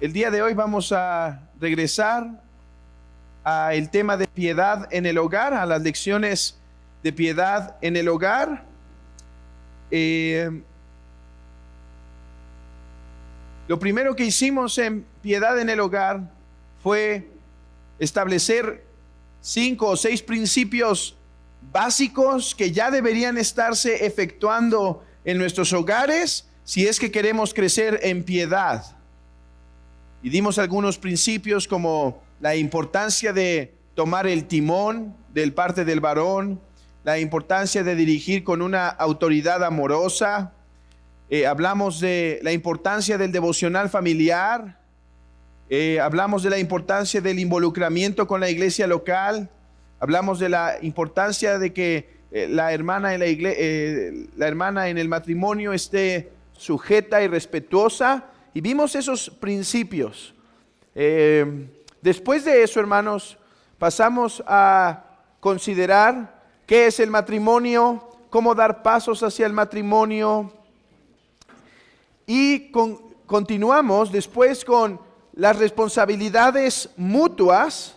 El día de hoy vamos a regresar al tema de piedad en el hogar, a las lecciones de piedad en el hogar. Lo primero que hicimos en piedad en el hogar fue establecer 5 o 6 principios básicos que ya deberían estarse efectuando en nuestros hogares si es que queremos crecer en piedad. Y dimos algunos principios como la importancia de tomar el timón del parte del varón, la importancia de dirigir con una autoridad amorosa. Hablamos de la importancia del devocional familiar. Hablamos de la importancia del involucramiento con la iglesia local. Hablamos de la importancia de que la hermana en el matrimonio esté sujeta y respetuosa. Y vimos esos principios. Después de eso, hermanos, pasamos a considerar qué es el matrimonio, cómo dar pasos hacia el matrimonio. Y continuamos después con las responsabilidades mutuas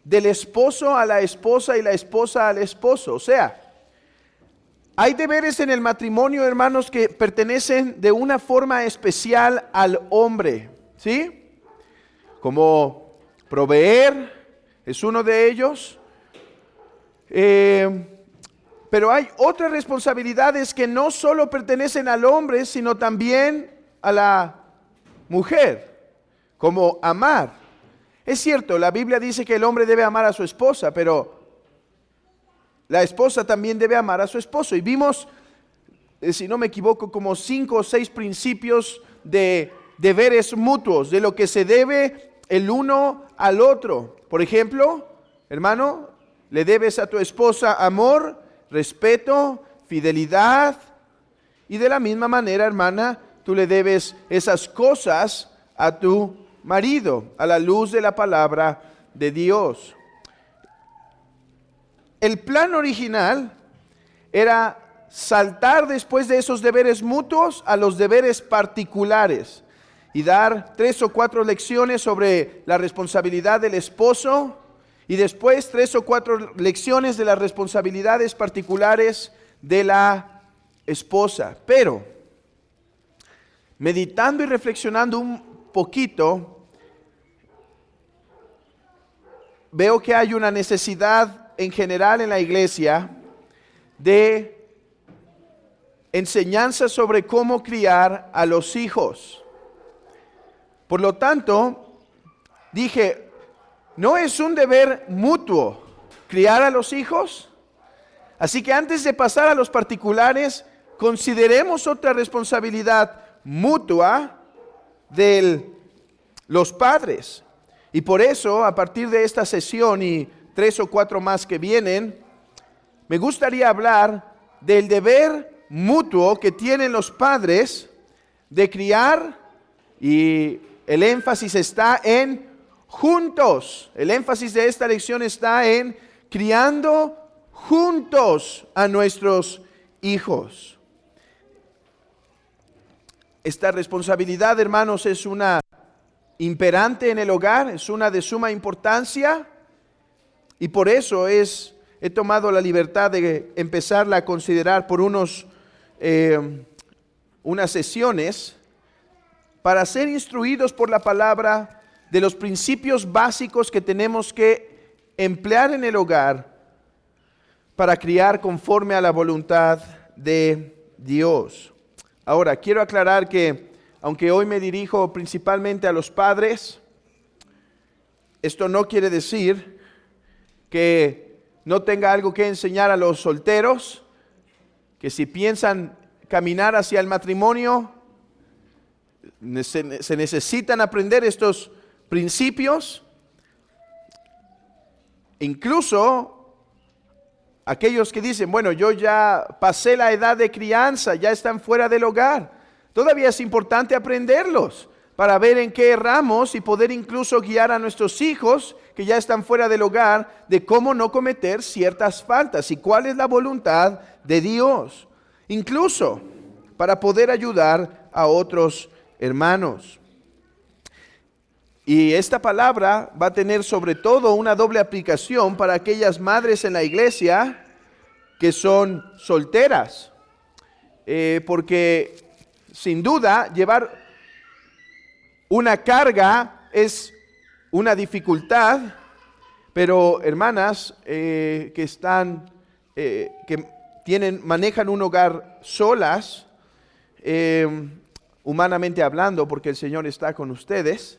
del esposo a la esposa y la esposa al esposo. O sea, hay deberes en el matrimonio, hermanos, que pertenecen de una forma especial al hombre, ¿sí? Como proveer es uno de ellos. Pero hay otras responsabilidades que no solo pertenecen al hombre, sino también a la mujer, como amar. Es cierto, la Biblia dice que el hombre debe amar a su esposa, pero la esposa también debe amar a su esposo. Y vimos, si no me equivoco, como 5 o 6 principios de deberes mutuos, de lo que se debe el uno al otro. Por ejemplo, hermano, le debes a tu esposa amor, respeto, fidelidad. Y de la misma manera, hermana, tú le debes esas cosas a tu marido, a la luz de la palabra de Dios. El plan original era saltar después de esos deberes mutuos a los deberes particulares y dar 3 o 4 lecciones sobre la responsabilidad del esposo y después 3 o 4 lecciones de las responsabilidades particulares de la esposa. Pero, meditando y reflexionando un poquito, veo que hay una necesidad en general en la iglesia de enseñanza sobre cómo criar a los hijos. Por lo tanto, dije, ¿no es un deber mutuo criar a los hijos? Así que antes de pasar a los particulares, consideremos otra responsabilidad mutua de los padres. Y por eso, a partir de esta sesión y 3 o 4 más que vienen, me gustaría hablar del deber mutuo que tienen los padres de criar, y el énfasis está en juntos. El énfasis de esta lección está en criando juntos a nuestros hijos. Esta responsabilidad, hermanos, es una imperante en el hogar, es una de suma importancia. Y por eso he tomado la libertad de empezarla a considerar por unas sesiones para ser instruidos por la palabra de los principios básicos que tenemos que emplear en el hogar para criar conforme a la voluntad de Dios. Ahora, quiero aclarar que, aunque hoy me dirijo principalmente a los padres, esto no quiere decir que no tenga algo que enseñar a los solteros, que si piensan caminar hacia el matrimonio, se necesitan aprender estos principios. Incluso aquellos que dicen, bueno, yo ya pasé la edad de crianza, ya están fuera del hogar. Todavía es importante aprenderlos para ver en qué erramos y poder incluso guiar a nuestros hijos que ya están fuera del hogar de cómo no cometer ciertas faltas y cuál es la voluntad de Dios. Incluso para poder ayudar a otros hermanos. Y esta palabra va a tener sobre todo una doble aplicación para aquellas madres en la iglesia que son solteras. Porque sin duda llevar una carga es una dificultad, pero hermanas que están, manejan un hogar solas, humanamente hablando, porque el Señor está con ustedes,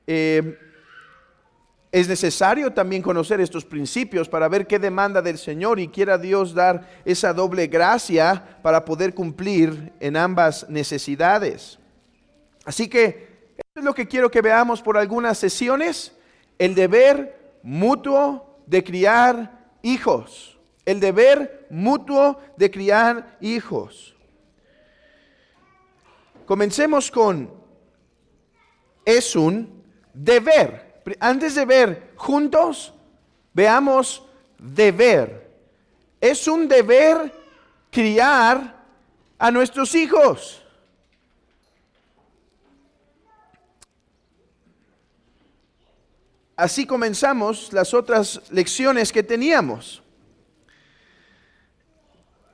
es necesario también conocer estos principios para ver qué demanda del Señor y quiera Dios dar esa doble gracia para poder cumplir en ambas necesidades. Así que esto es lo que quiero que veamos por algunas sesiones: el deber mutuo de criar hijos. El deber mutuo de criar hijos. Comencemos con: es un deber. Antes de ver juntos, veamos deber. Es un deber criar a nuestros hijos. Así comenzamos las otras lecciones que teníamos.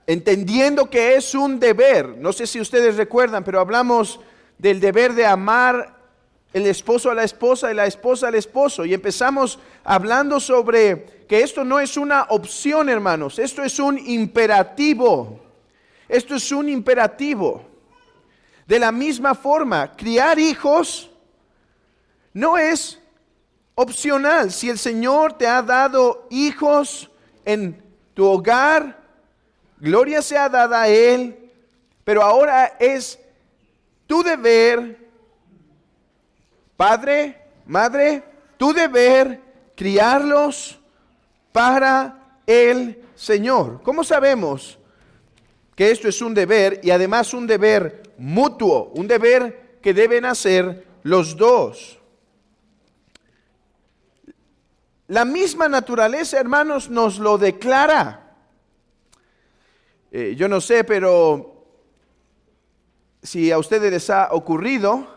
Entendiendo que es un deber. No sé si ustedes recuerdan, pero hablamos del deber de amar el esposo a la esposa y la esposa al esposo. Y empezamos hablando sobre que esto no es una opción, hermanos. Esto es un imperativo. Esto es un imperativo. De la misma forma, criar hijos no es opcional. Si el Señor te ha dado hijos en tu hogar, gloria sea dada a Él. Pero ahora es tu deber, padre, madre, tu deber criarlos para el Señor. ¿Cómo sabemos que esto es un deber y además un deber mutuo, un deber que deben hacer los dos? La misma naturaleza, hermanos, nos lo declara. Yo no sé, pero si a ustedes les ha ocurrido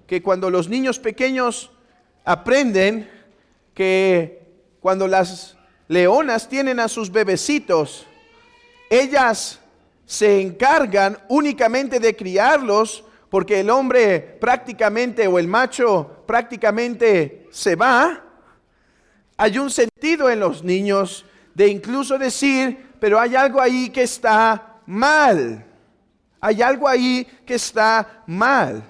que cuando los niños pequeños aprenden que cuando las leonas tienen a sus bebecitos, ellas se encargan únicamente de criarlos, porque el hombre prácticamente, o el macho prácticamente se va. Hay un sentido en los niños de incluso decir, pero hay algo ahí que está mal. Hay algo ahí que está mal.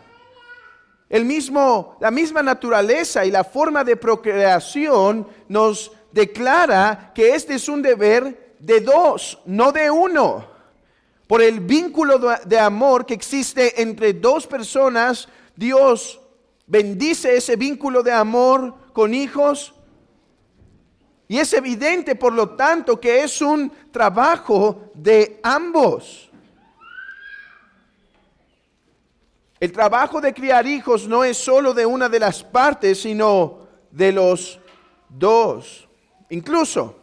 La misma naturaleza y la forma de procreación nos declara que este es un deber de dos, no de uno. Por el vínculo de amor que existe entre dos personas, Dios bendice ese vínculo de amor con hijos. Y es evidente, por lo tanto, que es un trabajo de ambos. El trabajo de criar hijos no es solo de una de las partes, sino de los dos. Incluso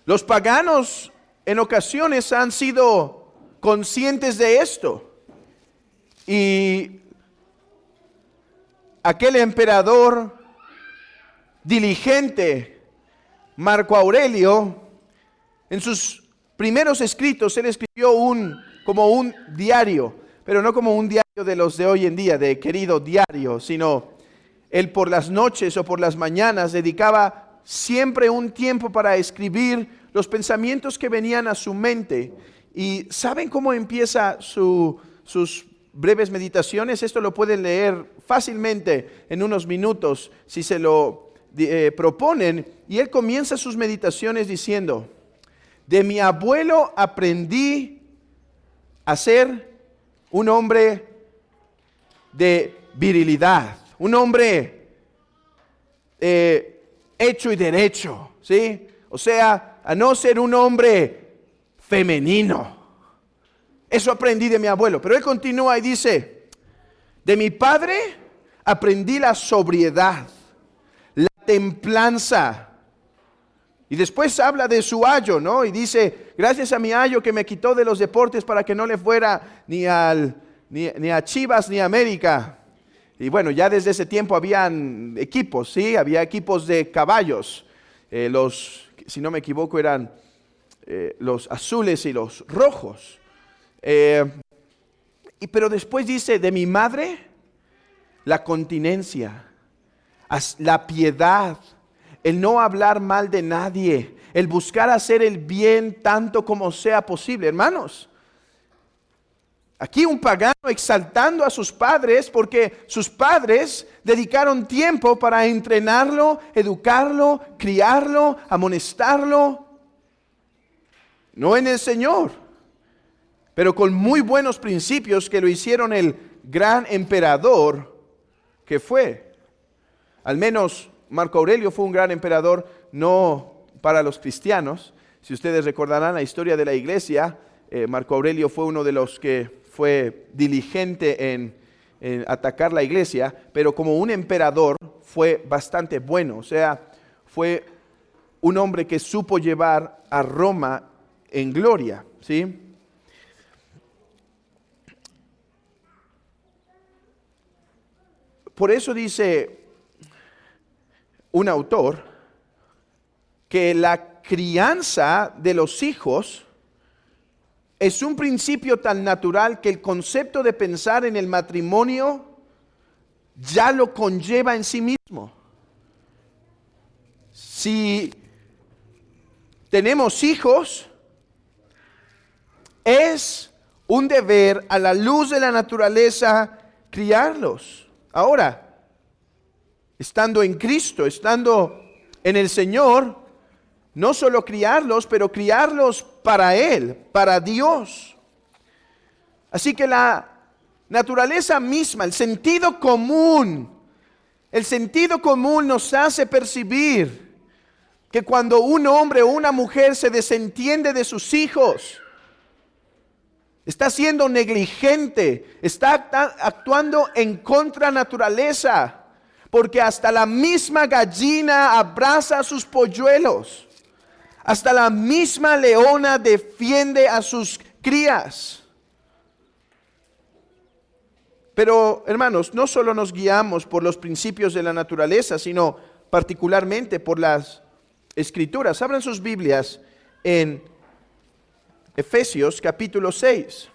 los paganos en ocasiones han sido conscientes de esto. Y aquel emperador diligente, Marco Aurelio, en sus primeros escritos, él escribió como un diario, pero no como un diario de los de hoy en día, de querido diario, sino él por las noches o por las mañanas dedicaba siempre un tiempo para escribir los pensamientos que venían a su mente. ¿Y saben cómo empieza sus breves meditaciones? Esto lo pueden leer fácilmente en unos minutos si se lo proponen. Y él comienza sus meditaciones diciendo: de mi abuelo aprendí a ser un hombre de virilidad, un hombre hecho y derecho, ¿sí? O sea, a no ser un hombre femenino. Eso aprendí de mi abuelo. Pero él continúa y dice: de mi padre aprendí la sobriedad, la templanza. Y después habla de su ayo, ¿no? Y dice: gracias a mi ayo que me quitó de los deportes para que no le fuera ni a Chivas ni a América. Y bueno, ya desde ese tiempo habían equipos, ¿sí? Había equipos de caballos. Si no me equivoco, eran los azules y los rojos. Pero después dice, de mi madre, la continencia, la piedad, el no hablar mal de nadie, el buscar hacer el bien tanto como sea posible. Hermanos, aquí un pagano exaltando a sus padres porque sus padres dedicaron tiempo para entrenarlo, educarlo, criarlo, amonestarlo. No en el Señor, pero con muy buenos principios que lo hicieron el gran emperador que fue. Al menos Marco Aurelio fue un gran emperador, no para los cristianos. Si ustedes recordarán la historia de la iglesia, Marco Aurelio fue uno de los que fue diligente en atacar la iglesia, pero como un emperador fue bastante bueno. O sea, fue un hombre que supo llevar a Roma en gloria, ¿sí? Por eso dice un autor que la crianza de los hijos es un principio tan natural que el concepto de pensar en el matrimonio ya lo conlleva en sí mismo. Si tenemos hijos, es un deber a la luz de la naturaleza criarlos. Ahora, estando en Cristo, estando en el Señor, no solo criarlos, pero criarlos para Él, para Dios. Así que la naturaleza misma, el sentido común nos hace percibir que cuando un hombre o una mujer se desentiende de sus hijos, está siendo negligente, está actuando en contra naturaleza, porque hasta la misma gallina abraza a sus polluelos, hasta la misma leona defiende a sus crías. Pero, hermanos, no solo nos guiamos por los principios de la naturaleza, sino particularmente por las Escrituras. Abran sus Biblias en Efesios capítulo 6.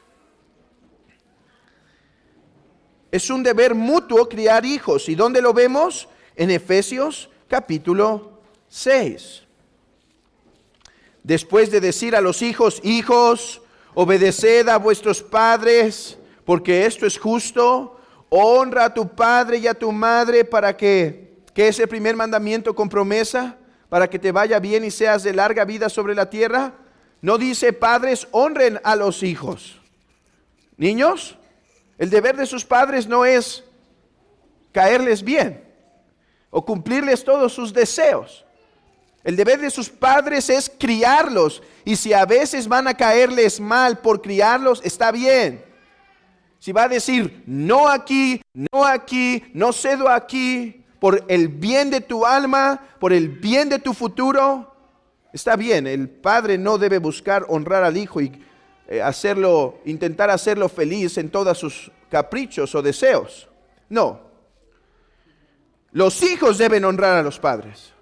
Es un deber mutuo criar hijos. ¿Y dónde lo vemos? En Efesios capítulo 6. Después de decir a los hijos, hijos, obedeced a vuestros padres, porque esto es justo. Honra a tu padre y a tu madre para que es el primer mandamiento con promesa, para que te vaya bien y seas de larga vida sobre la tierra. No dice, padres, honren a los hijos. Niños, el deber de sus padres no es caerles bien o cumplirles todos sus deseos. El deber de sus padres es criarlos, y si a veces van a caerles mal por criarlos, está bien. Si va a decir, no aquí, no cedo aquí, por el bien de tu alma, por el bien de tu futuro, está bien. El padre no debe buscar honrar al hijo y intentar hacerlo feliz en todos sus caprichos o deseos. No. Los hijos deben honrar a los padres.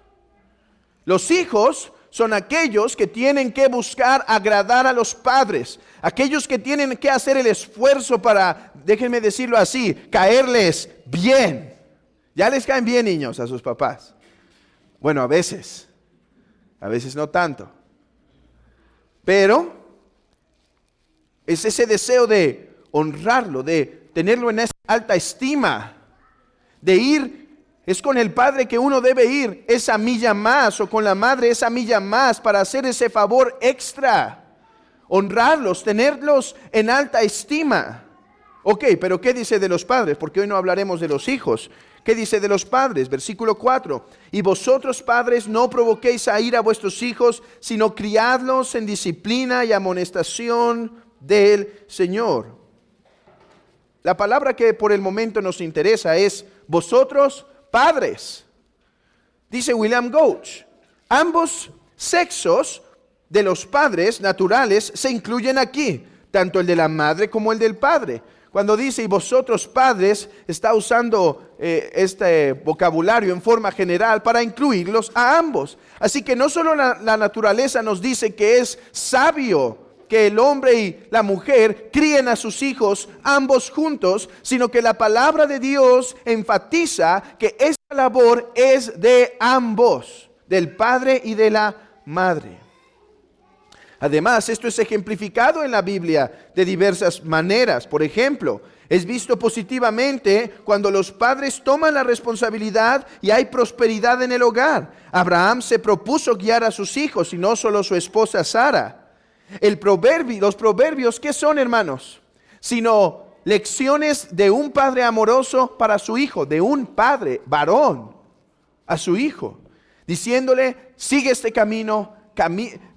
Los hijos son aquellos que tienen que buscar agradar a los padres, aquellos que tienen que hacer el esfuerzo para, déjenme decirlo así, caerles bien. ¿Ya les caen bien, niños, a sus papás? Bueno, a veces no tanto. Pero es ese deseo de honrarlo, de tenerlo en esa alta estima, de ir. Es con el padre que uno debe ir esa milla más, o con la madre esa milla más, para hacer ese favor extra. Honrarlos, tenerlos en alta estima. Ok, pero ¿qué dice de los padres? Porque hoy no hablaremos de los hijos. ¿Qué dice de los padres? Versículo 4. Y vosotros, padres, no provoquéis a ira a vuestros hijos, sino criadlos en disciplina y amonestación del Señor. La palabra que por el momento nos interesa es vosotros, padres. Dice William Gouch, ambos sexos de los padres naturales se incluyen aquí, tanto el de la madre como el del padre. Cuando dice, y vosotros padres, está usando este vocabulario en forma general para incluirlos a ambos. Así que no solo la naturaleza nos dice que es sabio que el hombre y la mujer críen a sus hijos ambos juntos, sino que la palabra de Dios enfatiza que esta labor es de ambos, del padre y de la madre. Además, esto es ejemplificado en la Biblia de diversas maneras. Por ejemplo, es visto positivamente cuando los padres toman la responsabilidad y hay prosperidad en el hogar. Abraham se propuso guiar a sus hijos y no solo su esposa Sara. Los proverbios, ¿qué son, hermanos? Sino lecciones de un padre amoroso para su hijo, de un padre varón a su hijo, diciéndole, sigue este camino,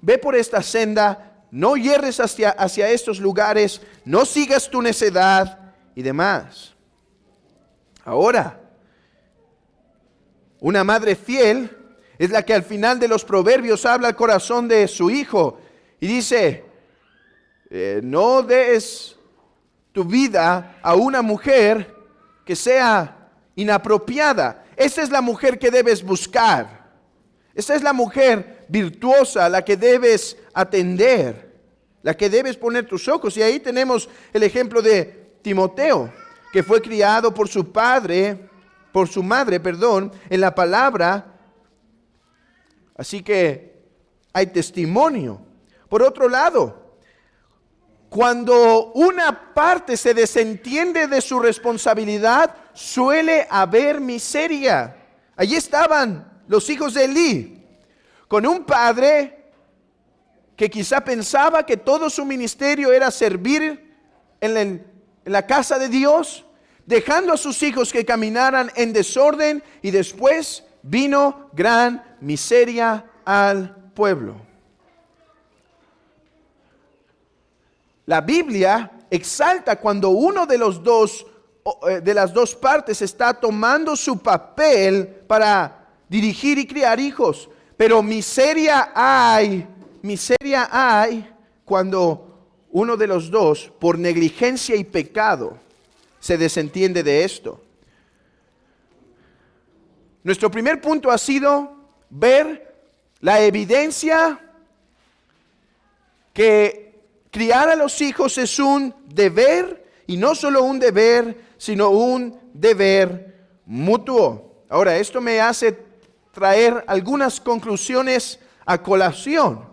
ve por esta senda, no hierres hacia estos lugares, no sigas tu necedad y demás. Ahora, una madre fiel es la que al final de los proverbios habla al corazón de su hijo y dice, no des tu vida a una mujer que sea inapropiada. Esa es la mujer que debes buscar. Esa es la mujer virtuosa, la que debes atender, la que debes poner tus ojos. Y ahí tenemos el ejemplo de Timoteo, que fue criado por su madre, en la palabra. Así que hay testimonio. Por otro lado, cuando una parte se desentiende de su responsabilidad, suele haber miseria. Allí estaban los hijos de Elí, con un padre que quizá pensaba que todo su ministerio era servir en la casa de Dios, dejando a sus hijos que caminaran en desorden, y después vino gran miseria al pueblo. La Biblia exalta cuando uno de las dos partes está tomando su papel para dirigir y criar hijos, pero miseria hay cuando uno de los dos, por negligencia y pecado, se desentiende de esto. Nuestro primer punto ha sido ver la evidencia que criar a los hijos es un deber, y no solo un deber, sino un deber mutuo. Ahora, esto me hace traer algunas conclusiones a colación.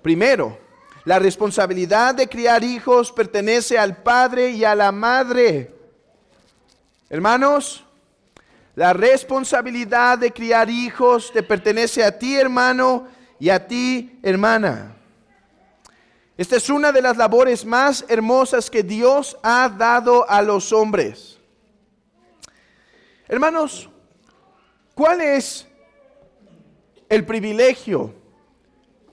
Primero, la responsabilidad de criar hijos pertenece al padre y a la madre. Hermanos, la responsabilidad de criar hijos te pertenece a ti, hermano, y a ti, hermana. Esta es una de las labores más hermosas que Dios ha dado a los hombres. Hermanos, ¿cuál es el privilegio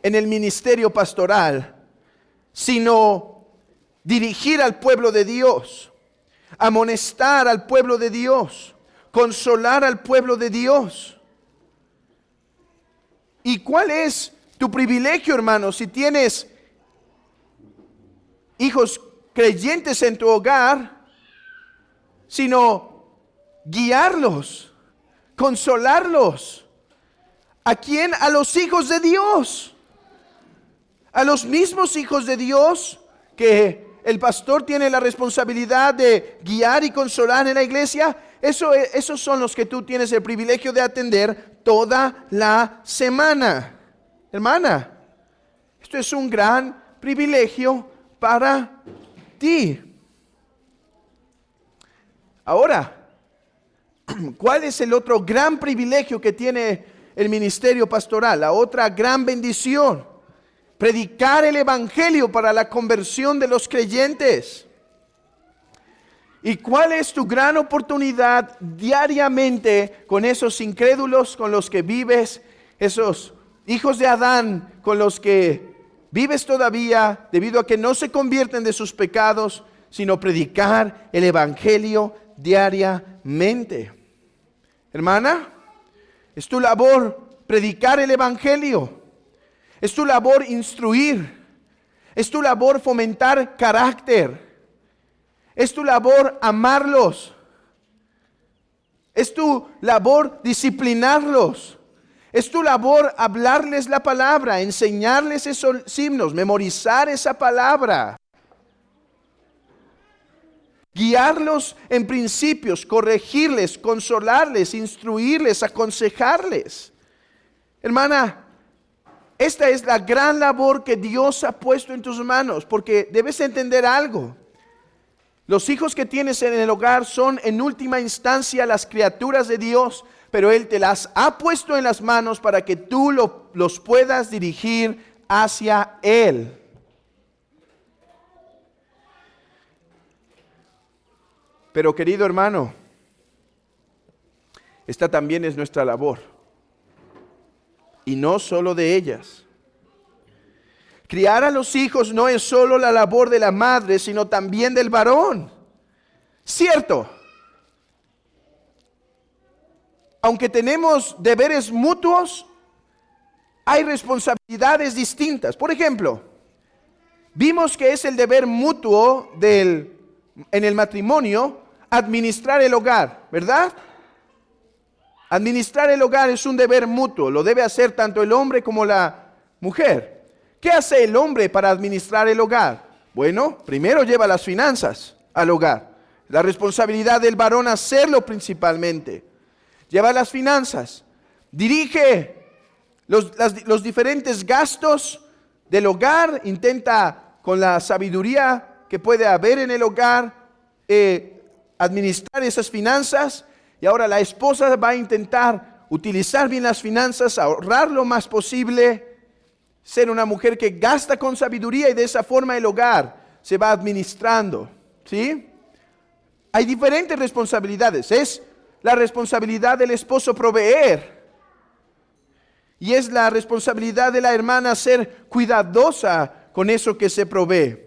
en el ministerio pastoral sino dirigir al pueblo de Dios, amonestar al pueblo de Dios, consolar al pueblo de Dios? ¿Y cuál es tu privilegio, hermano, si tienes hijos creyentes en tu hogar, sino guiarlos, consolarlos? ¿A quién? A los hijos de Dios, a los mismos hijos de Dios que el pastor tiene la responsabilidad de guiar y consolar en la iglesia. Esos son los que tú tienes el privilegio de atender toda la semana. Hermana, esto es un gran privilegio para ti. Ahora, ¿cuál es el otro gran privilegio que tiene el ministerio pastoral? La otra gran bendición: predicar el evangelio para la conversión de los creyentes. ¿Y cuál es tu gran oportunidad diariamente con esos incrédulos con los que vives, esos hijos de Adán con los que vives todavía debido a que no se convierten de sus pecados, sino predicar el evangelio diariamente? Hermana, es tu labor predicar el evangelio. Es tu labor instruir. Es tu labor fomentar carácter. Es tu labor amarlos. Es tu labor disciplinarlos. Es tu labor hablarles la palabra, enseñarles esos himnos, memorizar esa palabra. Guiarlos en principios, corregirles, consolarles, instruirles, aconsejarles. Hermana, esta es la gran labor que Dios ha puesto en tus manos, porque debes entender algo. Los hijos que tienes en el hogar son en última instancia las criaturas de Dios, pero Él te las ha puesto en las manos para que tú los puedas dirigir hacia Él. Pero querido hermano, esta también es nuestra labor, y no solo de ellas. Criar a los hijos no es solo la labor de la madre, sino también del varón. Cierto. Aunque tenemos deberes mutuos, hay responsabilidades distintas. Por ejemplo, vimos que es el deber mutuo en el matrimonio administrar el hogar, ¿verdad? Administrar el hogar es un deber mutuo, lo debe hacer tanto el hombre como la mujer. ¿Qué hace el hombre para administrar el hogar? Bueno, primero lleva las finanzas al hogar. La responsabilidad del varón hacerlo principalmente. Lleva las finanzas, dirige los diferentes gastos del hogar, intenta con la sabiduría que puede haber en el hogar administrar esas finanzas. Y ahora la esposa va a intentar utilizar bien las finanzas, ahorrar lo más posible, ser una mujer que gasta con sabiduría, y de esa forma el hogar se va administrando, ¿sí? Hay diferentes responsabilidades. Es la responsabilidad del esposo proveer, y es la responsabilidad de la hermana ser cuidadosa con eso que se provee.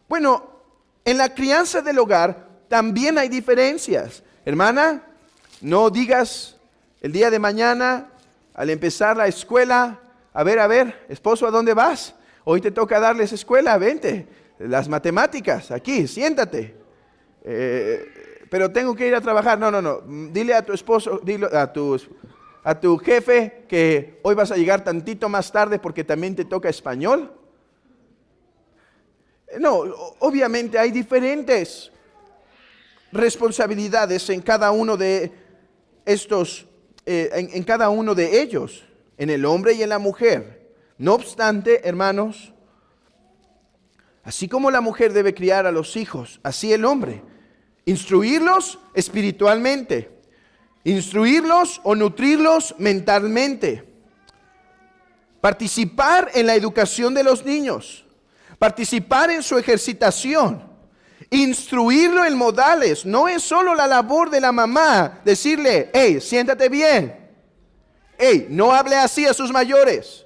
Bueno, en la crianza del hogar también hay diferencias. Hermana, no digas el día de mañana al empezar la escuela: a ver, esposo, ¿a dónde vas? Hoy te toca darles escuela, vente, las matemáticas, aquí, siéntate. Pero tengo que ir a trabajar. No. Dile a tu esposo, dile a tu jefe que hoy vas a llegar tantito más tarde porque también te toca español. No, obviamente hay diferentes responsabilidades en cada uno de estos, en cada uno de ellos, en el hombre y en la mujer. No obstante, hermanos, así como la mujer debe criar a los hijos, así el hombre. Instruirlos espiritualmente, instruirlos o nutrirlos mentalmente, participar en la educación de los niños, participar en su ejercitación, instruirlo en modales. No es solo la labor de la mamá decirle: hey, siéntate bien, hey, no hable así a sus mayores.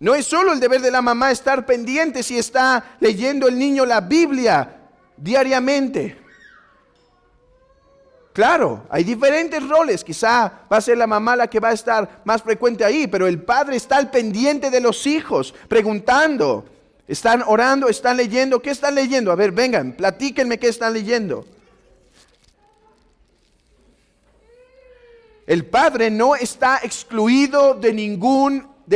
No es solo el deber de la mamá estar pendiente si está leyendo el niño la Biblia diariamente. Claro, hay diferentes roles. Quizá va a ser la mamá la que va a estar más frecuente ahí, pero el padre está al pendiente de los hijos, preguntando: ¿están orando? ¿Están leyendo? ¿Qué están leyendo? A ver, vengan, platíquenme qué están leyendo. El padre no está excluido de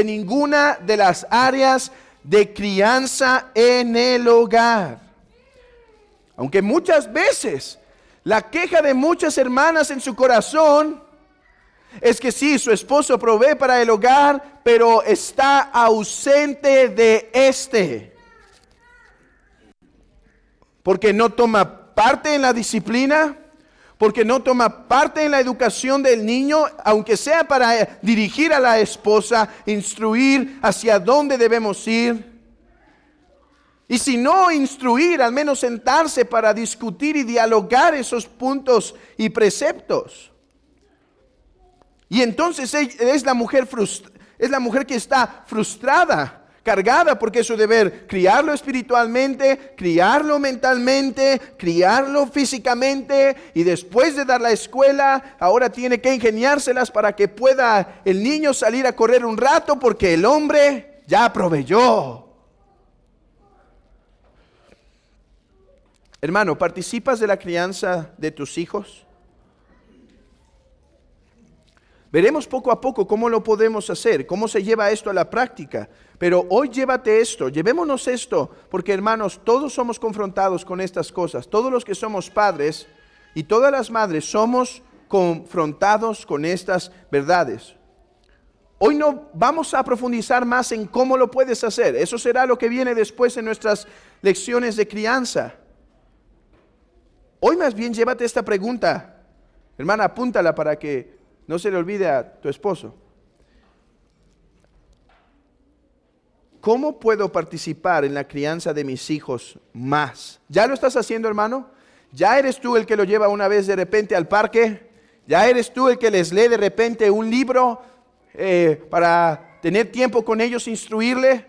ninguna de las áreas de crianza en el hogar. Aunque muchas veces la queja de muchas hermanas en su corazón es que sí, su esposo provee para el hogar, pero está ausente de este, porque no toma parte en la disciplina, porque no toma parte en la educación del niño, aunque sea para dirigir a la esposa, instruir hacia dónde debemos ir. Y si no instruir, al menos sentarse para discutir y dialogar esos puntos y preceptos. Y entonces es la mujer que está frustrada, cargada, porque es su deber criarlo espiritualmente, criarlo mentalmente, criarlo físicamente, y después de dar la escuela, ahora tiene que ingeniárselas para que pueda el niño salir a correr un rato porque el hombre ya proveyó. Hermano, ¿participas de la crianza de tus hijos? Veremos poco a poco cómo lo podemos hacer, cómo se lleva esto a la práctica. Pero hoy llévate esto, llevémonos esto, porque hermanos, todos somos confrontados con estas cosas. Todos los que somos padres y todas las madres somos confrontados con estas verdades. Hoy no vamos a profundizar más en cómo lo puedes hacer. Eso será lo que viene después en nuestras lecciones de crianza. Hoy más bien llévate esta pregunta. Hermana, apúntala para que no se le olvide a tu esposo. ¿Cómo puedo participar en la crianza de mis hijos más? ¿Ya lo estás haciendo, hermano? ¿Ya eres tú el que lo lleva una vez de repente al parque? ¿Ya eres tú el que les lee de repente un libro para tener tiempo con ellos, instruirle?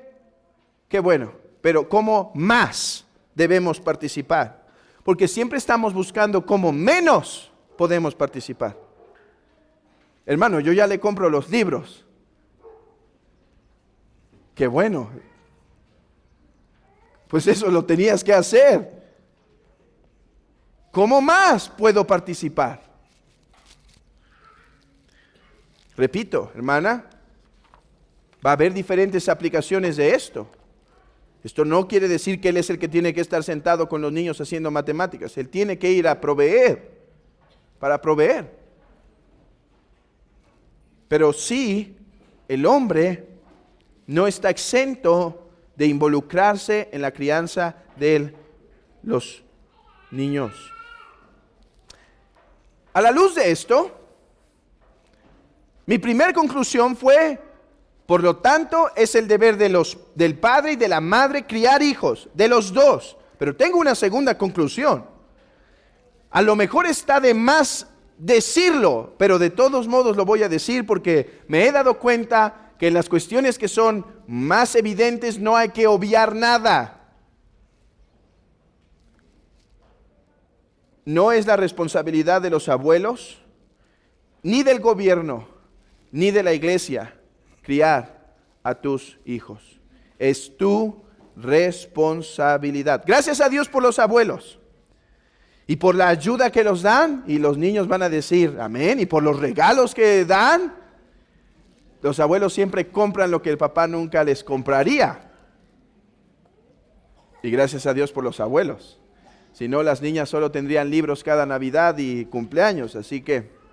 Qué bueno, pero ¿cómo más debemos participar? Porque siempre estamos buscando cómo menos podemos participar. Hermano, yo ya le compro los libros. Qué bueno. Pues eso lo tenías que hacer. ¿Cómo más puedo participar? Repito, hermana, va a haber diferentes aplicaciones de esto. Esto no quiere decir que él es el que tiene que estar sentado con los niños haciendo matemáticas. Él tiene que ir a proveer, para proveer. Pero sí, el hombre no está exento de involucrarse en la crianza de los niños. A la luz de esto, mi primera conclusión fue, por lo tanto, es el deber del padre y de la madre criar hijos, de los dos. Pero tengo una segunda conclusión. A lo mejor está de más decirlo, pero de todos modos lo voy a decir porque me he dado cuenta que en las cuestiones que son más evidentes no hay que obviar nada. No es la responsabilidad de los abuelos, ni del gobierno, ni de la iglesia criar a tus hijos. Es tu responsabilidad. Gracias a Dios por los abuelos y por la ayuda que los dan, y los niños van a decir amén, y por los regalos que dan. Los abuelos siempre compran lo que el papá nunca les compraría. Y gracias a Dios por los abuelos. Si no, las niñas solo tendrían libros cada Navidad y cumpleaños, así que...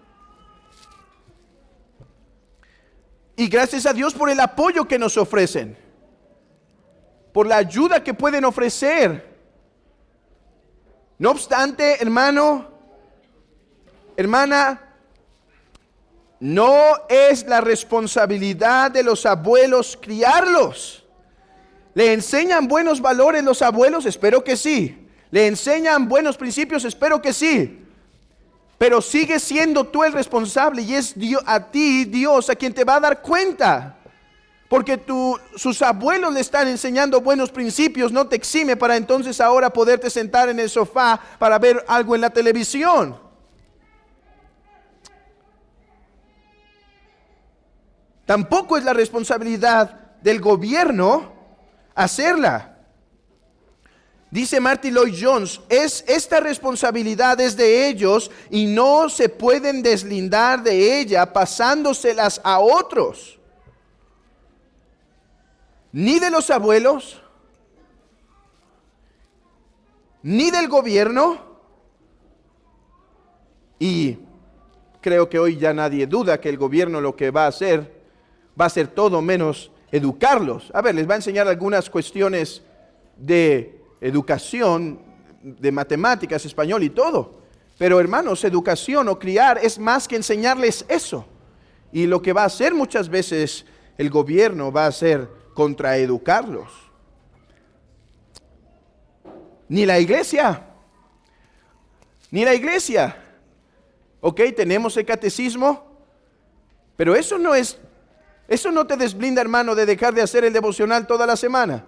Y gracias a Dios por el apoyo que nos ofrecen, por la ayuda que pueden ofrecer. No obstante, hermano, hermana, no es la responsabilidad de los abuelos criarlos. ¿Le enseñan buenos valores los abuelos? Espero que sí. ¿Le enseñan buenos principios? Espero que sí. Pero sigue siendo tú el responsable, y es a ti, Dios, a quien te va a dar cuenta. Porque sus abuelos le están enseñando buenos principios, no te exime para entonces ahora poderte sentar en el sofá para ver algo en la televisión. Tampoco es la responsabilidad del gobierno hacerla. Dice Martin Lloyd-Jones, esta responsabilidad es de ellos y no se pueden deslindar de ella pasándoselas a otros. Ni de los abuelos, ni del gobierno. Y creo que hoy ya nadie duda que el gobierno lo que va a ser todo menos educarlos. A ver, les va a enseñar algunas cuestiones de educación, de matemáticas, español y todo. Pero hermanos, educación o criar es más que enseñarles eso. Y lo que va a hacer muchas veces el gobierno va a hacer contraeducarlos. Ni la iglesia. Ok, tenemos el catecismo, pero eso no te desblinda, hermano, de dejar de hacer el devocional toda la semana.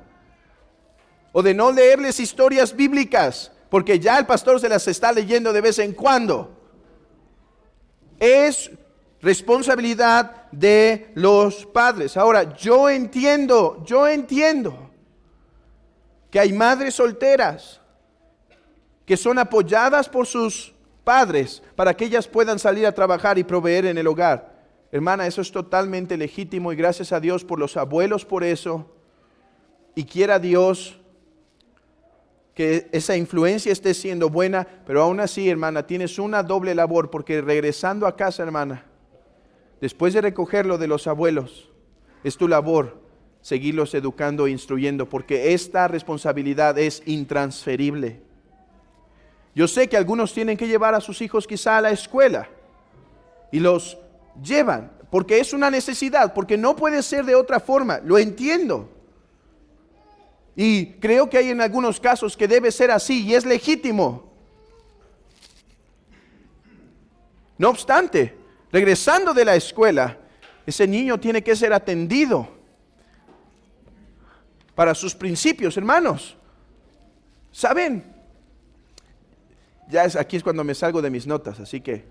O de no leerles historias bíblicas, porque ya el pastor se las está leyendo de vez en cuando. Es responsabilidad de los padres. Ahora, yo entiendo que hay madres solteras que son apoyadas por sus padres para que ellas puedan salir a trabajar y proveer en el hogar. Hermana, eso es totalmente legítimo y gracias a Dios por los abuelos por eso. Y quiera Dios que esa influencia esté siendo buena, pero aún así, hermana, tienes una doble labor, porque regresando a casa, hermana, después de recogerlo de los abuelos, es tu labor seguirlos educando e instruyendo, porque esta responsabilidad es intransferible. Yo sé que algunos tienen que llevar a sus hijos quizá a la escuela y los llevan, porque es una necesidad, porque no puede ser de otra forma, lo entiendo. Y creo que hay en algunos casos que debe ser así y es legítimo. No obstante, regresando de la escuela, ese niño tiene que ser atendido para sus principios, hermanos. ¿Saben? Aquí es cuando me salgo de mis notas, así que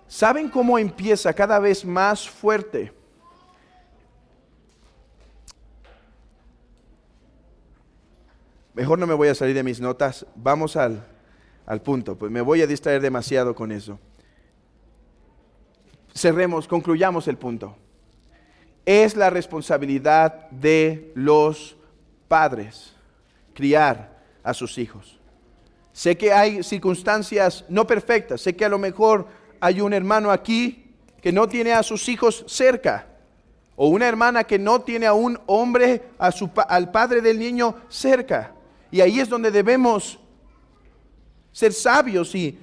¿saben cómo empieza cada vez más fuerte? Mejor no me voy a salir de mis notas, vamos al punto, pues me voy a distraer demasiado con eso. Concluyamos el punto. Es la responsabilidad de los padres criar a sus hijos. Sé que hay circunstancias no perfectas, sé que a lo mejor hay un hermano aquí que no tiene a sus hijos cerca, o una hermana que no tiene a un hombre, al padre del niño cerca. Y ahí es donde debemos ser sabios e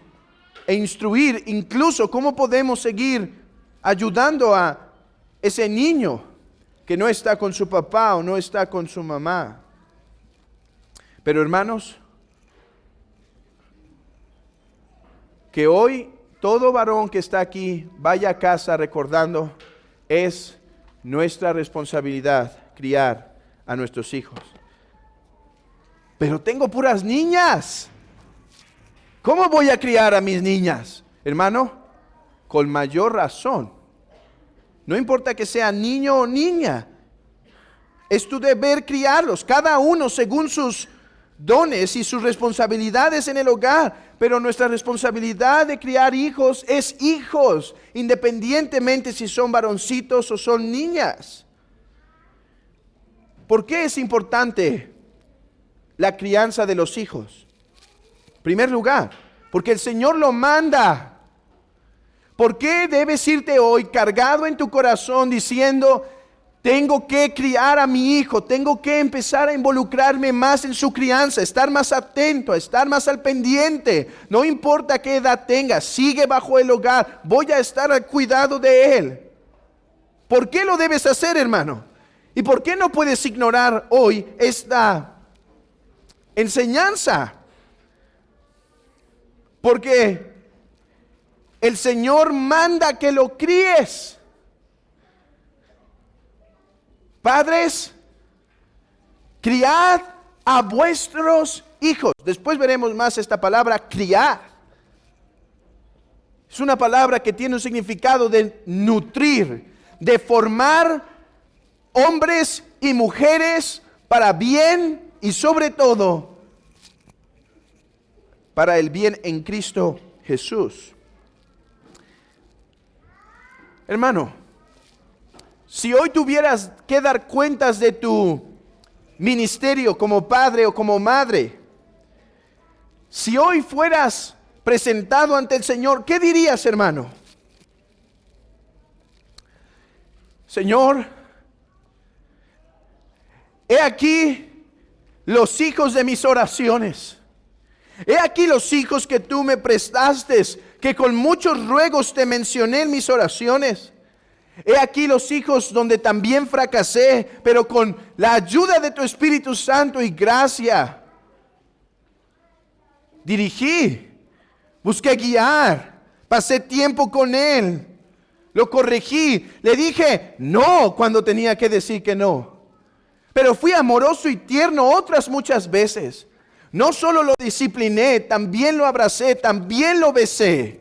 instruir incluso cómo podemos seguir ayudando a ese niño que no está con su papá o no está con su mamá. Pero hermanos, que hoy todo varón que está aquí vaya a casa recordando, es nuestra responsabilidad criar a nuestros hijos. Pero tengo puras niñas. ¿Cómo voy a criar a mis niñas? Hermano, con mayor razón. No importa que sea niño o niña. Es tu deber criarlos, cada uno según sus dones y sus responsabilidades en el hogar. Pero nuestra responsabilidad de criar hijos es hijos, independientemente si son varoncitos o son niñas. ¿Por qué es importante la crianza de los hijos? En primer lugar, porque el Señor lo manda. ¿Por qué debes irte hoy cargado en tu corazón diciendo, tengo que criar a mi hijo, tengo que empezar a involucrarme más en su crianza, estar más atento, estar más al pendiente? No importa qué edad tenga, sigue bajo el hogar, voy a estar al cuidado de él. ¿Por qué lo debes hacer, hermano? ¿Y por qué no puedes ignorar hoy esta enseñanza? Porque el Señor manda que lo críes. Padres, criad a vuestros hijos. Después veremos más esta palabra, criar. Es una palabra que tiene un significado de nutrir, de formar hombres y mujeres para bien y sobre todo para el bien en Cristo Jesús. Hermano, si hoy tuvieras que dar cuentas de tu ministerio como padre o como madre, si hoy fueras presentado ante el Señor, ¿qué dirías, hermano? Señor, he aquí los hijos de mis oraciones. He aquí los hijos que tú me prestaste, que con muchos ruegos te mencioné en mis oraciones. He aquí los hijos donde también fracasé, pero con la ayuda de tu Espíritu Santo y gracia, dirigí, busqué guiar, pasé tiempo con él, lo corregí, le dije no cuando tenía que decir que no. Pero fui amoroso y tierno otras muchas veces. No solo lo discipliné, también lo abracé, también lo besé.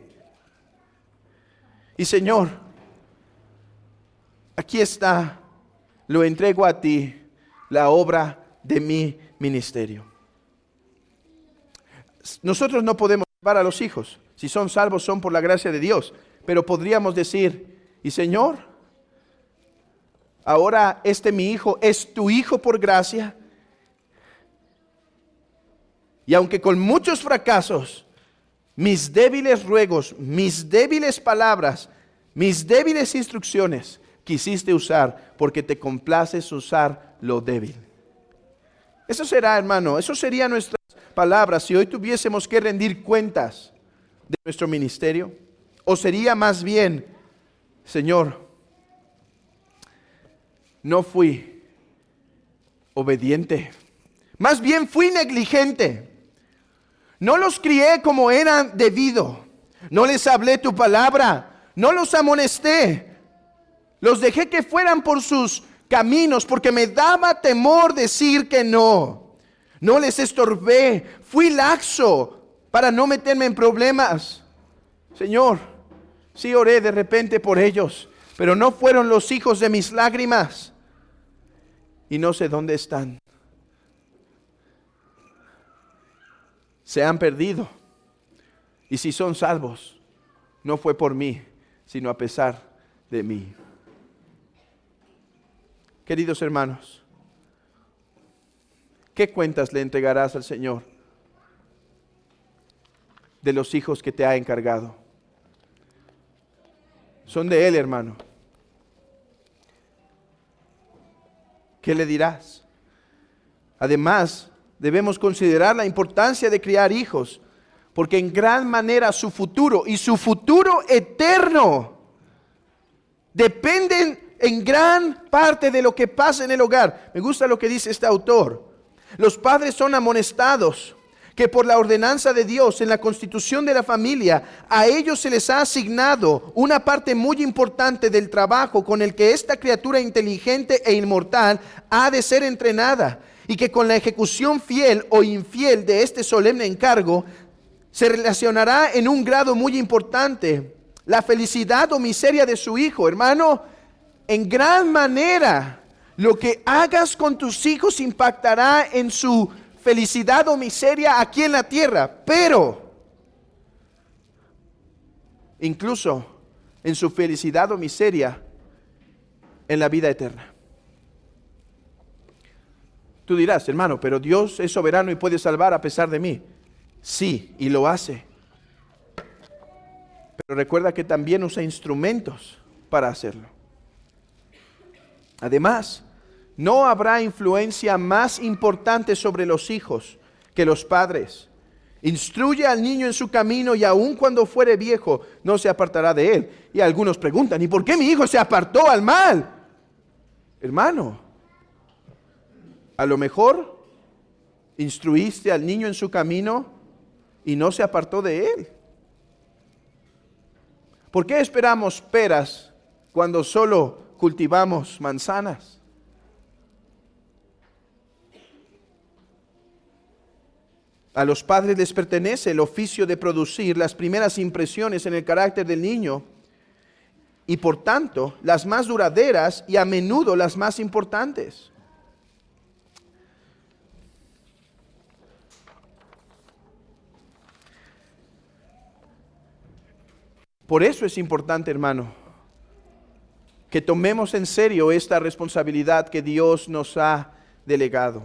Y Señor, aquí está, lo entrego a ti, la obra de mi ministerio. Nosotros no podemos salvar a los hijos. Si son salvos, son por la gracia de Dios. Pero podríamos decir, y Señor, ahora mi hijo es tu hijo por gracia. Y aunque con muchos fracasos, mis débiles ruegos, mis débiles palabras, mis débiles instrucciones, quisiste usar porque te complaces usar lo débil. Eso será, hermano, eso sería nuestras palabras si hoy tuviésemos que rendir cuentas de nuestro ministerio. O sería más bien, Señor, no fui obediente, más bien fui negligente. No los crié como era debido, no les hablé tu palabra, no los amonesté, los dejé que fueran por sus caminos porque me daba temor decir que no. No les estorbé, fui laxo para no meterme en problemas. Señor, sí oré de repente por ellos, pero no fueron los hijos de mis lágrimas. Y no sé dónde están. Se han perdido. Y si son salvos, no fue por mí, sino a pesar de mí. Queridos hermanos, ¿qué cuentas le entregarás al Señor de los hijos que te ha encargado? Son de Él, hermano. ¿Qué le dirás? Además, debemos considerar la importancia de criar hijos, porque en gran manera su futuro y su futuro eterno dependen en gran parte de lo que pasa en el hogar. Me gusta lo que dice este autor. Los padres son amonestados que por la ordenanza de Dios en la constitución de la familia, a ellos se les ha asignado una parte muy importante del trabajo con el que esta criatura inteligente e inmortal ha de ser entrenada, y que con la ejecución fiel o infiel de este solemne encargo se relacionará en un grado muy importante la felicidad o miseria de su hijo. Hermano, en gran manera lo que hagas con tus hijos impactará en su felicidad o miseria aquí en la tierra, pero incluso en su felicidad o miseria en la vida eterna. Tú dirás, hermano, pero Dios es soberano y puede salvar a pesar de mí. Sí, y lo hace. Pero recuerda que también usa instrumentos para hacerlo. Además, no habrá influencia más importante sobre los hijos que los padres. Instruye al niño en su camino y aun cuando fuere viejo, no se apartará de él. Y algunos preguntan, ¿y por qué mi hijo se apartó al mal? Hermano, a lo mejor instruiste al niño en su camino y no se apartó de él. ¿Por qué esperamos peras cuando solo cultivamos manzanas? A los padres les pertenece el oficio de producir las primeras impresiones en el carácter del niño y por tanto las más duraderas y a menudo las más importantes. Por eso es importante, hermano, que tomemos en serio esta responsabilidad que Dios nos ha delegado.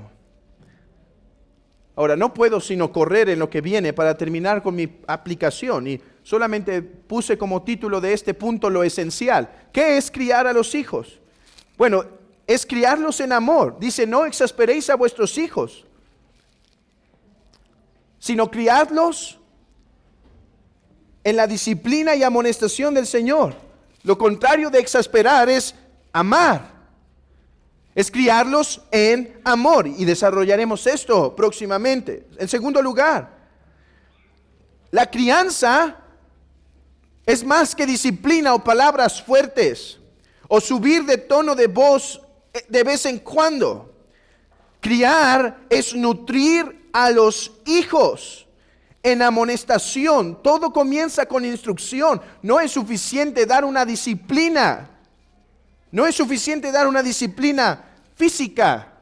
Ahora, no puedo sino correr en lo que viene para terminar con mi aplicación y solamente puse como título de este punto lo esencial. ¿Qué es criar a los hijos? Bueno, es criarlos en amor. Dice, no exasperéis a vuestros hijos, sino criadlos en la disciplina y amonestación del Señor. Lo contrario de exasperar es amar. Es criarlos en amor y desarrollaremos esto próximamente. En segundo lugar, la crianza es más que disciplina o palabras fuertes o subir de tono de voz de vez en cuando. Criar es nutrir a los hijos en amonestación. Todo comienza con instrucción. No es suficiente dar una disciplina. No es suficiente dar una disciplina física.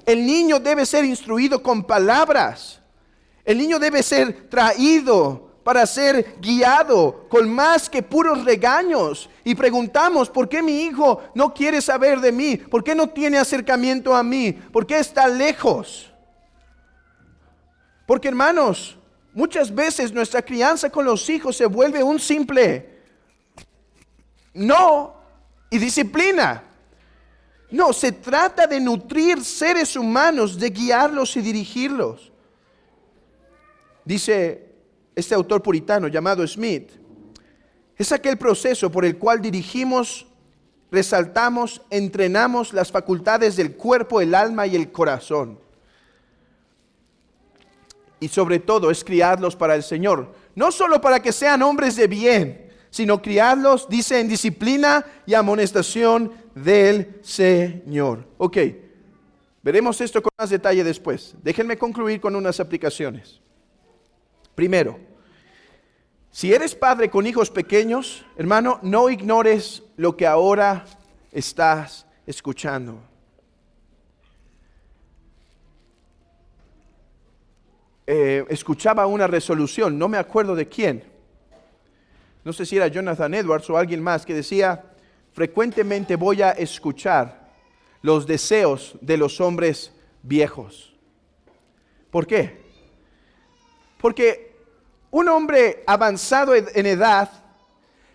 El niño debe ser instruido con palabras. El niño debe ser traído para ser guiado con más que puros regaños. Y preguntamos, ¿por qué mi hijo no quiere saber de mí? ¿Por qué no tiene acercamiento a mí? ¿Por qué está lejos? Porque, hermanos, muchas veces nuestra crianza con los hijos se vuelve un simple no y disciplina. No, se trata de nutrir seres humanos, de guiarlos y dirigirlos. Dice este autor puritano llamado Smith, es aquel proceso por el cual dirigimos, resaltamos, entrenamos las facultades del cuerpo, el alma y el corazón. Y sobre todo es criarlos para el Señor, no solo para que sean hombres de bien, sino criarlos, dice, en disciplina y amonestación del Señor. Ok, veremos esto con más detalle después. Déjenme concluir con unas aplicaciones. Primero, si eres padre con hijos pequeños, hermano, no ignores lo que ahora estás escuchando. Escuchaba una resolución, no me acuerdo de quién. No sé si era Jonathan Edwards o alguien más que decía, frecuentemente voy a escuchar los deseos de los hombres viejos. ¿Por qué? Porque un hombre avanzado en edad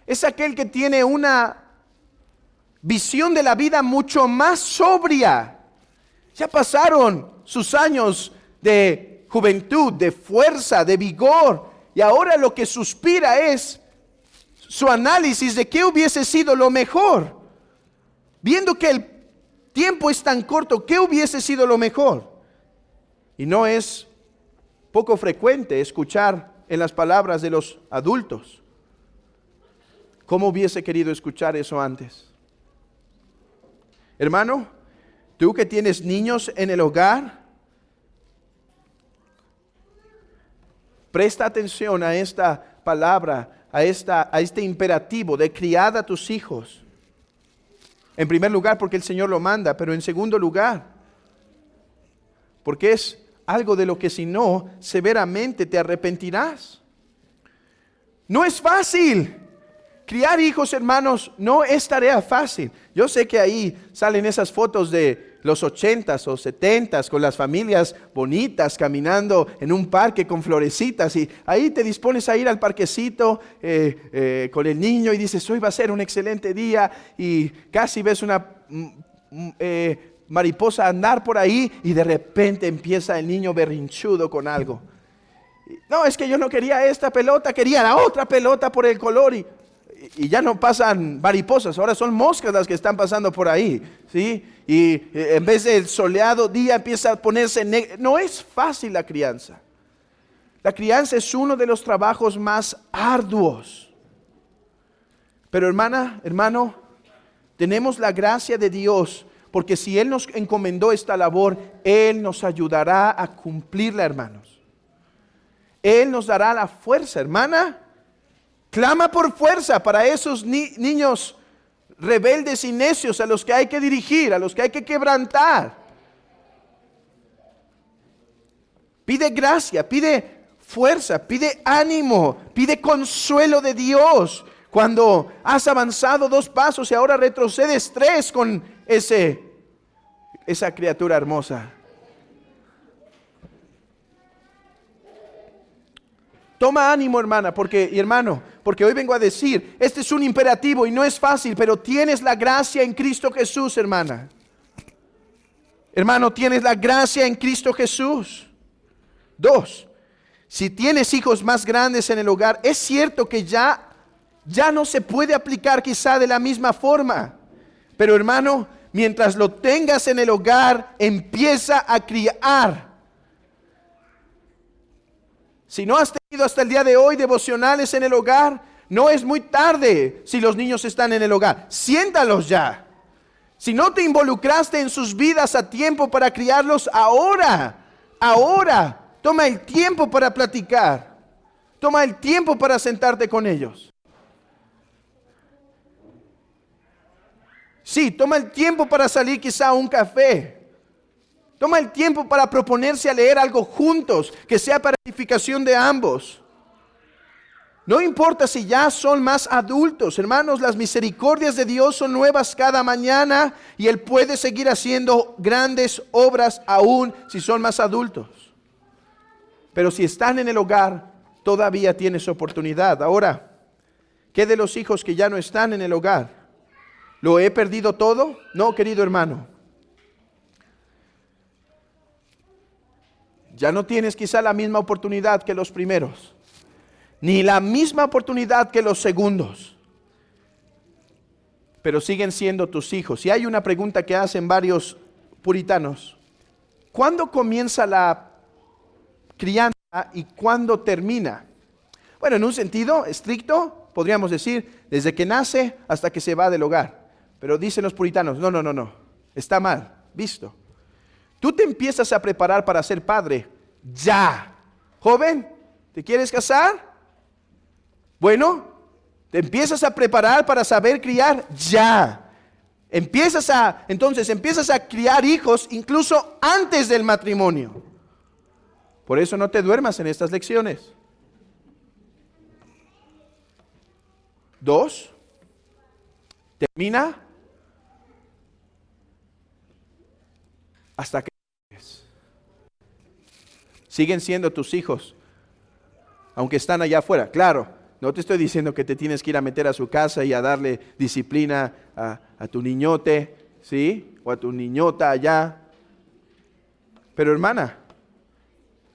es aquel que tiene una visión de la vida mucho más sobria. Ya pasaron sus años de juventud, de fuerza, de vigor, y ahora lo que suspira es su análisis de qué hubiese sido lo mejor. Viendo que el tiempo es tan corto, ¿qué hubiese sido lo mejor? Y no es poco frecuente escuchar en las palabras de los adultos. ¿Cómo hubiese querido escuchar eso antes? Hermano, tú que tienes niños en el hogar, presta atención a esta palabra, a este imperativo de criar a tus hijos. En primer lugar, porque el Señor lo manda, pero en segundo lugar, porque es algo de lo que si no, severamente te arrepentirás. No es fácil. Criar hijos, hermanos, no es tarea fácil. Yo sé que ahí salen esas fotos de los 80s o 70s con las familias bonitas caminando en un parque con florecitas, y ahí te dispones a ir al parquecito con el niño y dices, hoy va a ser un excelente día, y casi ves una mariposa andar por ahí y de repente empieza el niño berrinchudo con algo. No, es que yo no quería esta pelota, quería la otra pelota por el color, y ya no pasan mariposas, ahora son moscas las que están pasando por ahí, ¿sí? Y en vez del soleado día empieza a ponerse negro. No es fácil la crianza. La crianza es uno de los trabajos más arduos. Pero hermano, tenemos la gracia de Dios, porque si Él nos encomendó esta labor, Él nos ayudará a cumplirla, hermanos. Él nos dará la fuerza, hermana. Clama por fuerza para esos niños rebeldes y necios a los que hay que dirigir, a los que hay que quebrantar. Pide gracia, pide fuerza, pide ánimo, pide consuelo de Dios. Cuando has avanzado 2 pasos y ahora retrocedes 3 con esa criatura hermosa. Toma ánimo, hermana, y hermano, porque hoy vengo a decir, este es un imperativo y no es fácil, pero tienes la gracia en Cristo Jesús, hermana. Hermano, tienes la gracia en Cristo Jesús. 2, si tienes hijos más grandes en el hogar, es cierto que ya no se puede aplicar quizá de la misma forma, pero hermano, mientras lo tengas en el hogar, empieza a criar. Si no has tenido hasta el día de hoy devocionales en el hogar, no es muy tarde si los niños están en el hogar. Siéntalos ya. Si no te involucraste en sus vidas a tiempo para criarlos, ahora, toma el tiempo para platicar. Toma el tiempo para sentarte con ellos. Sí, toma el tiempo para salir quizá a un café. Toma el tiempo para proponerse a leer algo juntos, que sea para edificación de ambos. No importa si ya son más adultos, hermanos, las misericordias de Dios son nuevas cada mañana y Él puede seguir haciendo grandes obras aún si son más adultos. Pero si están en el hogar, todavía tienes oportunidad. Ahora, ¿qué de los hijos que ya no están en el hogar? ¿Lo he perdido todo? No, querido hermano. Ya no tienes quizá la misma oportunidad que los primeros, ni la misma oportunidad que los segundos, pero siguen siendo tus hijos. Y hay una pregunta que hacen varios puritanos: ¿cuándo comienza la crianza y cuándo termina? Bueno, en un sentido estricto, podríamos decir, desde que nace hasta que se va del hogar. Pero dicen los puritanos, no, está mal, visto. Tú te empiezas a preparar para ser padre ya. Joven, ¿te quieres casar? Bueno, te empiezas a preparar para saber criar ya. Entonces empiezas a criar hijos incluso antes del matrimonio. Por eso no te duermas en estas lecciones. 2, termina hasta que siguen siendo tus hijos, aunque están allá afuera. Claro, no te estoy diciendo que te tienes que ir a meter a su casa y a darle disciplina a tu niñote, ¿sí? O a tu niñota allá. Pero hermana,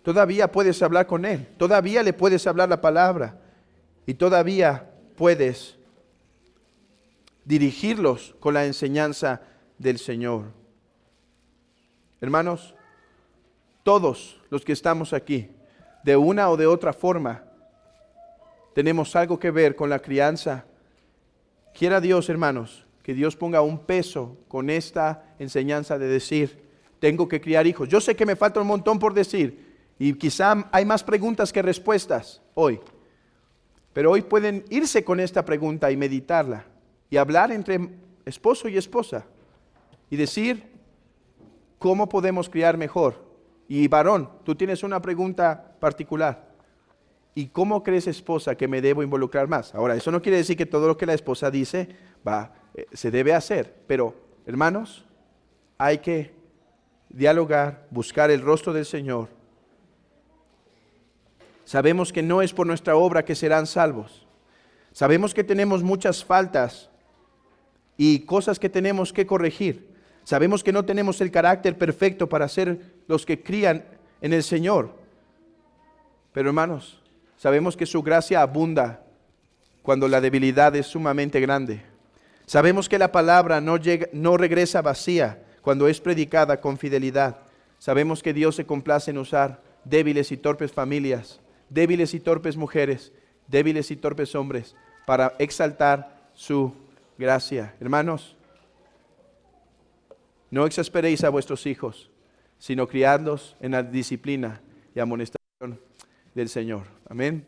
todavía puedes hablar con él, todavía le puedes hablar la palabra y todavía puedes dirigirlos con la enseñanza del Señor. Hermanos, todos los que estamos aquí, de una o de otra forma, tenemos algo que ver con la crianza. Quiera Dios, hermanos, que Dios ponga un peso con esta enseñanza de decir, tengo que criar hijos. Yo sé que me falta un montón por decir y quizá hay más preguntas que respuestas hoy. Pero hoy pueden irse con esta pregunta y meditarla y hablar entre esposo y esposa y decir, ¿cómo podemos criar mejor? Y varón, tú tienes una pregunta particular. ¿Y cómo crees, esposa, que me debo involucrar más? Ahora, eso no quiere decir que todo lo que la esposa dice se debe hacer. Pero, hermanos, hay que dialogar, buscar el rostro del Señor. Sabemos que no es por nuestra obra que serán salvos. Sabemos que tenemos muchas faltas y cosas que tenemos que corregir. Sabemos que no tenemos el carácter perfecto para ser los que crían en el Señor. Pero hermanos, sabemos que su gracia abunda cuando la debilidad es sumamente grande. Sabemos que la palabra no regresa vacía cuando es predicada con fidelidad. Sabemos que Dios se complace en usar débiles y torpes familias, débiles y torpes mujeres, débiles y torpes hombres, para exaltar su gracia. Hermanos, no exasperéis a vuestros hijos, sino criadlos en la disciplina y amonestación del Señor. Amén.